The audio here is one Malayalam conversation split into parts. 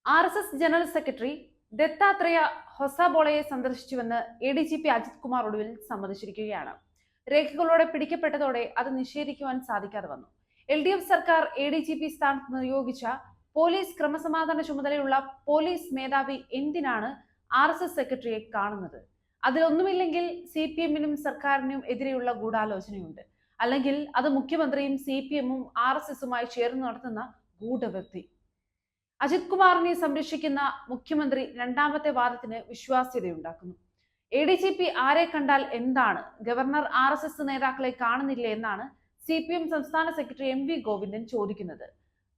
RSS ജനറൽ സെക്രട്ടറി ദത്താത്രേയ ഹൊസബോളയെ സന്ദർശിച്ചുവെന്ന് ADGP അജിത് കുമാർ ഒടുവിൽ സമ്മതിച്ചിരിക്കുകയാണ്. രേഖകളോടെ പിടിക്കപ്പെട്ടതോടെ അത് നിഷേധിക്കുവാൻ സാധിക്കാതെ വന്നു. LDF സർക്കാർ ADGP സ്ഥാനത്ത് നിയോഗിച്ച പോലീസ് ക്രമസമാധാന ചുമതലയുള്ള പോലീസ് മേധാവി എന്തിനാണ് RSS സെക്രട്ടറിയെ കാണുന്നത്? അതിലൊന്നുമില്ലെങ്കിൽ CPM-നും സർക്കാരിനും എതിരെയുള്ള ഗൂഢാലോചനയുണ്ട്, അല്ലെങ്കിൽ അത് മുഖ്യമന്ത്രിയും CPM-ഉം RSS-ഉമായി ചേർന്ന് നടത്തുന്ന ഗൂഢവൃത്തി. അജിത് കുമാറിനെ സംരക്ഷിക്കുന്ന മുഖ്യമന്ത്രി രണ്ടാമത്തെ വാദത്തിന് വിശ്വാസ്യതയുണ്ടാക്കുന്നു. ADGP ആരെ കണ്ടാൽ എന്താണ്, ഗവർണർ RSS നേതാക്കളെ കാണുന്നില്ലേ എന്നാണ് CPM സംസ്ഥാന സെക്രട്ടറി MV ഗോവിന്ദൻ ചോദിക്കുന്നത്.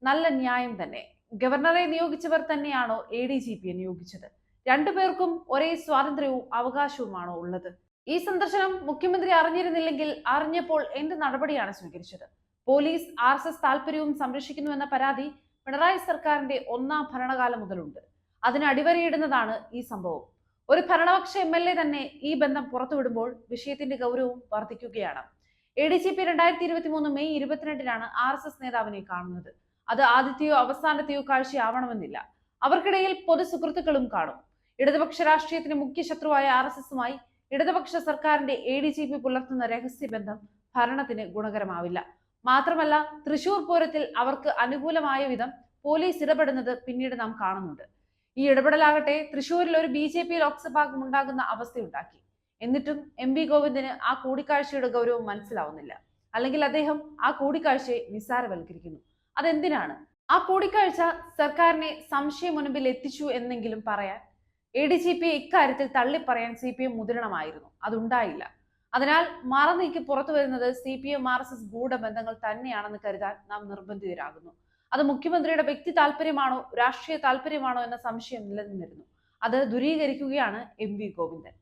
നല്ല ന്യായം തന്നെ. ഗവർണറെ നിയോഗിച്ചവർ തന്നെയാണോ ADGP-യെ നിയോഗിച്ചത്? രണ്ടുപേർക്കും ഒരേ സ്വാതന്ത്ര്യവും അവകാശവുമാണോ ഉള്ളത്? ഈ സന്ദർശനം മുഖ്യമന്ത്രി അറിഞ്ഞിരുന്നില്ലെങ്കിൽ അറിഞ്ഞപ്പോൾ എന്ത് നടപടിയാണ് സ്വീകരിച്ചത്? പോലീസ് RSS താല്പര്യവും സംരക്ഷിക്കുന്നുവെന്ന പരാതി പിണറായി സർക്കാരിന്റെ ഒന്നാം ഭരണകാലം മുതലുണ്ട്. അതിന് അടിവരയിടുന്നതാണ് ഈ സംഭവം. ഒരു ഭരണപക്ഷ MLA തന്നെ ഈ ബന്ധം പുറത്തുവിടുമ്പോൾ വിഷയത്തിന്റെ ഗൗരവം വർദ്ധിക്കുകയാണ്. ADGP 2023 മെയ് 22-നാണ് RSS നേതാവിനെ കാണുന്നത്. അത് ആദ്യത്തെയോ അവസാനത്തെയോ കാഴ്ചയാവണമെന്നില്ല. അവർക്കിടയിൽ പൊതു സുഹൃത്തുക്കളും കാണും. ഇടതുപക്ഷ രാഷ്ട്രീയത്തിന് മുഖ്യ ശത്രുവായ RSS-ഉമായി ഇടതുപക്ഷ സർക്കാരിന്റെ ADGP പുലർത്തുന്ന രഹസ്യബന്ധം ഭരണത്തിന് ഗുണകരമാവില്ല. മാത്രമല്ല, തൃശൂർ പൂരത്തിൽ അവർക്ക് അനുകൂലമായ വിധം പോലീസ് ഇടപെടുന്നത് പിന്നീട് നാം കാണുന്നുണ്ട്. ഈ ഇടപെടലാകട്ടെ തൃശൂരിൽ ഒരു BJP ലോക്സഭാംഗം ഉണ്ടാകുന്ന അവസ്ഥയുണ്ടാക്കി. എന്നിട്ടും MV ഗോവിന്ദന് ആ കൂടിക്കാഴ്ചയുടെ ഗൗരവം മനസ്സിലാവുന്നില്ല, അല്ലെങ്കിൽ അദ്ദേഹം ആ കൂടിക്കാഴ്ചയെ നിസ്സാരവൽക്കരിക്കുന്നു. അതെന്തിനാണ്? ആ കൂടിക്കാഴ്ച സർക്കാരിനെ സംശയം മുൻപിൽ എത്തിച്ചു എന്നെങ്കിലും പറയാൻ ADGP-യെ ഇക്കാര്യത്തിൽ തള്ളിപ്പറയാൻ CPM മുതിരണമായിരുന്നു. അതുണ്ടായില്ല. അതിനാൽ മറനീക്കി പുറത്തു വരുന്നത് CPM RSS ഗൂഢബന്ധങ്ങൾ തന്നെയാണെന്ന് കരുതാൻ നാം നിർബന്ധിതരാകുന്നു. അത് മുഖ്യമന്ത്രിയുടെ വ്യക്തി താല്പര്യമാണോ രാഷ്ട്രീയ താല്പര്യമാണോ എന്ന സംശയം നിലനിന്നിരുന്നു. അത് ദൂരീകരിക്കുകയാണ് MV ഗോവിന്ദൻ.